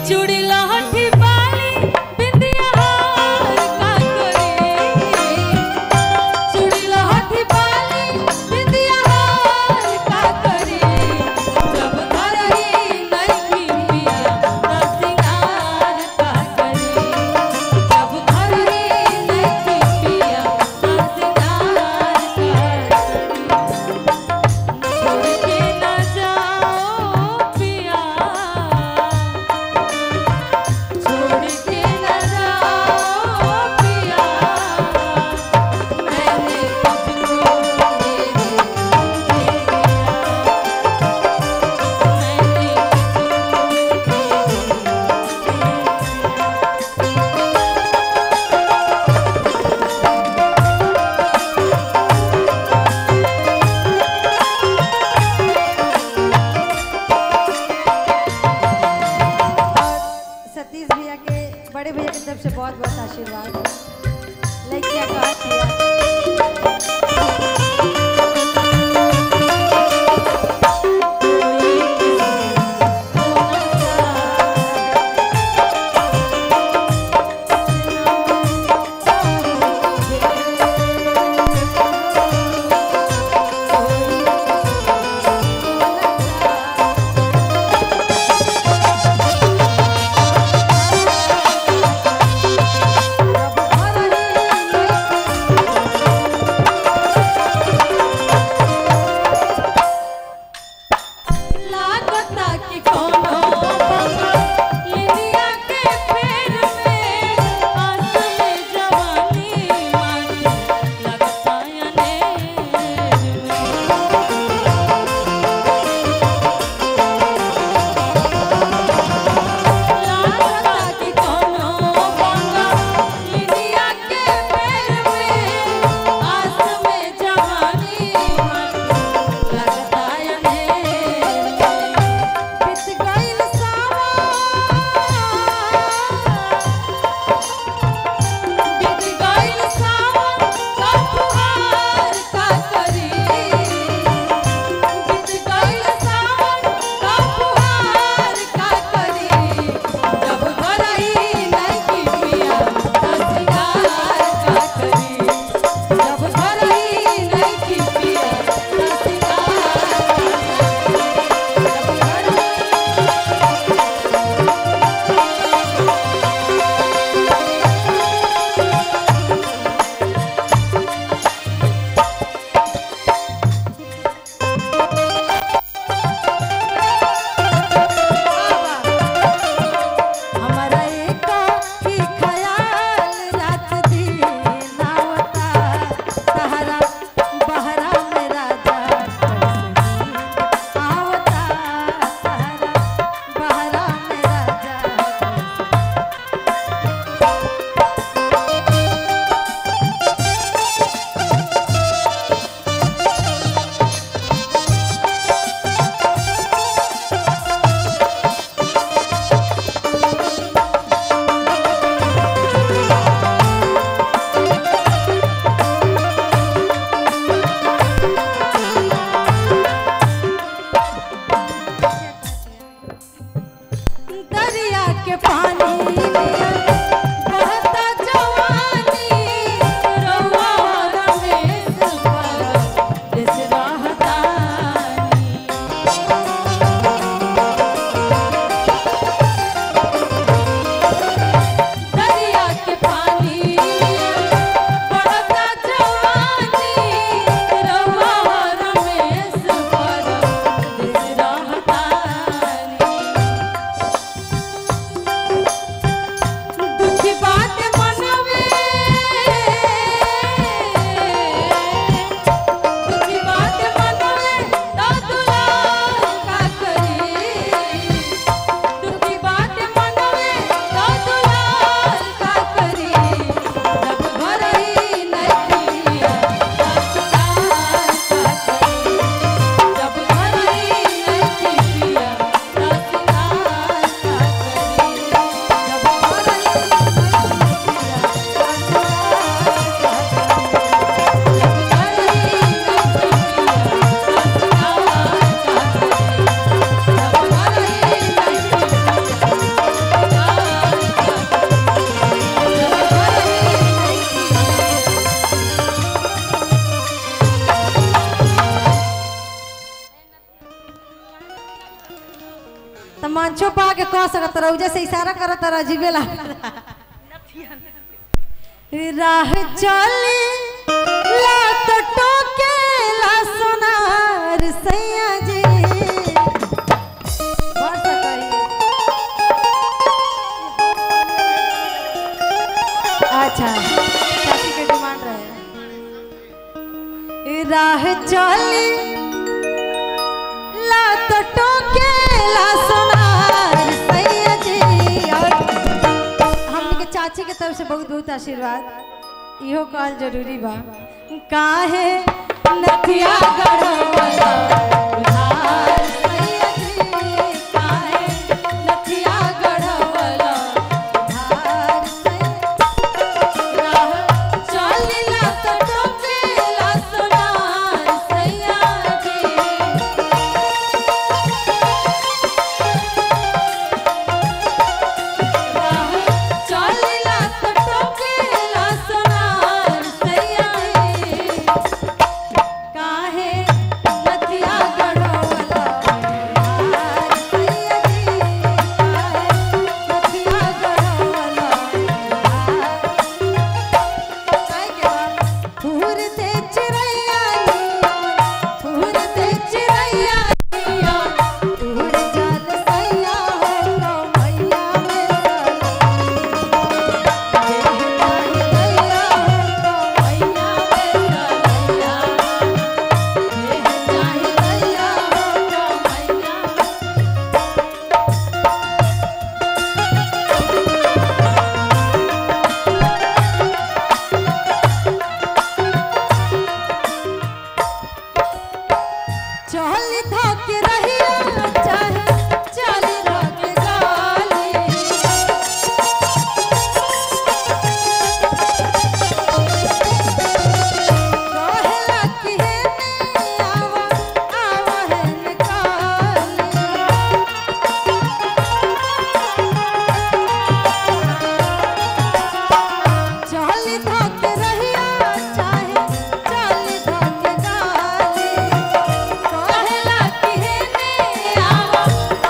चूड़ी लहठी बाली बिंदिया हार का करी, चूड़ी लहठी बाली बिंदिया हार का करी, जब घर ही नहीं पिया ना सिंगार का करी, जब घर ही नहीं पिया ना सिंगार का करी। छोड़ के ना जाओ पिया, मंचो पा के कह सकत रह जैसे इशारा करत रह जीवे ला राह चली ला तो टोके ला सोनार सैया जी अच्छा चाची के डिमांड रहे राह चली ला तो टोके ला सोनार सैया जी और हमने के चाची के तरफ से बहुत बहुत आशीर्वाद इहो कहल जरूरी बा काहे नथिया गढ़वाला उधार सैया जी काहे नथिया गढ़वाला उधार राह चलिला तो टोकेला सोनार सैया जी राह चलिला तो टोकेला सोनार सैया जी काहे नथिया गढ़वाला उधार सैया जी काहे नथिया गढ़वाला उधार फूरते चिड़ैया फूरते चिड़ैया उड़ जाल सैया हो तो मैया में सलैया दैया हो तो मैया में सलैया चाहे दैया हो तो मैया चल धके रहिया चाहे चल धके गाली कहेला कि हे आवा आवा है निकाली चल धके रहिया चाहे चल धके गाली कहेला कि हे आवा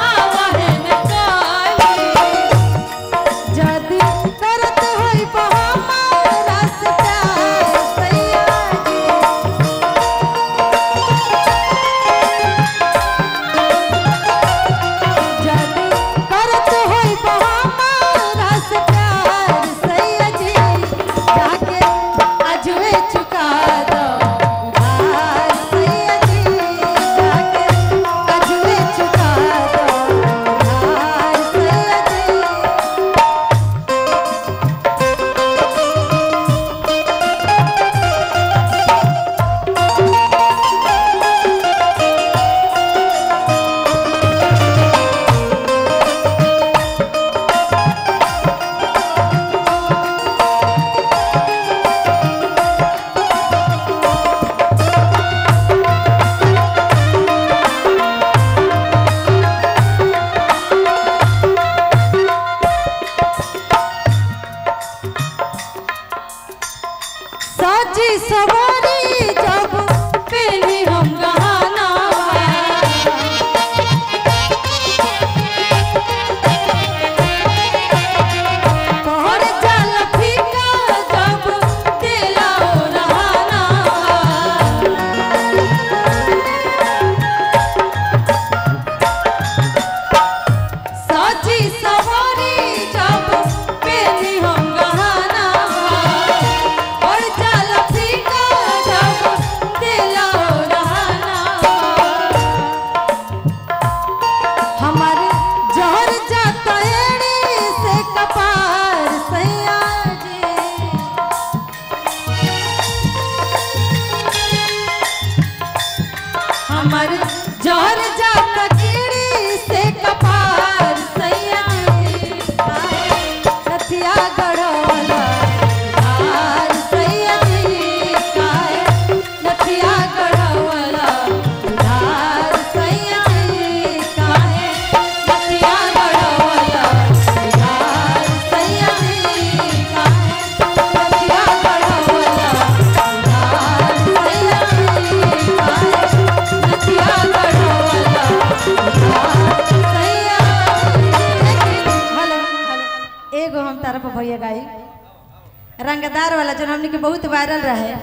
आवा है निकाली जदी करत होई हमारा से प्यार सैया जी जदी करत होई हमारा से प्यार सैया जी जाके अजवे चुका दो उधार सैया जी जाके अजवे चुका दो उधार सैया जी साजी सवारी जब पहली हम गहना तोहर जल फीका जब दिला रहना साजी सवारी जब पहली हम गहना और जल फीका जब दिला रहना हमारे जहर जाता एड़ी से कपार सैया जी हमारे जहर जाता कीड़ी से कपार सैया जी काहे नथिया गढ़वाला उधार सैया जी काहे नथिया गढ़वाला उधार सैया जी काहे नथिया गढ़वाला उधार सैया जी काहे नथिया गढ़वाला उधार सैया जी काहे नथिया गढ़वाला तरफ भैया गाई रंगदार वाला जो हमने के बहुत वायरल रहे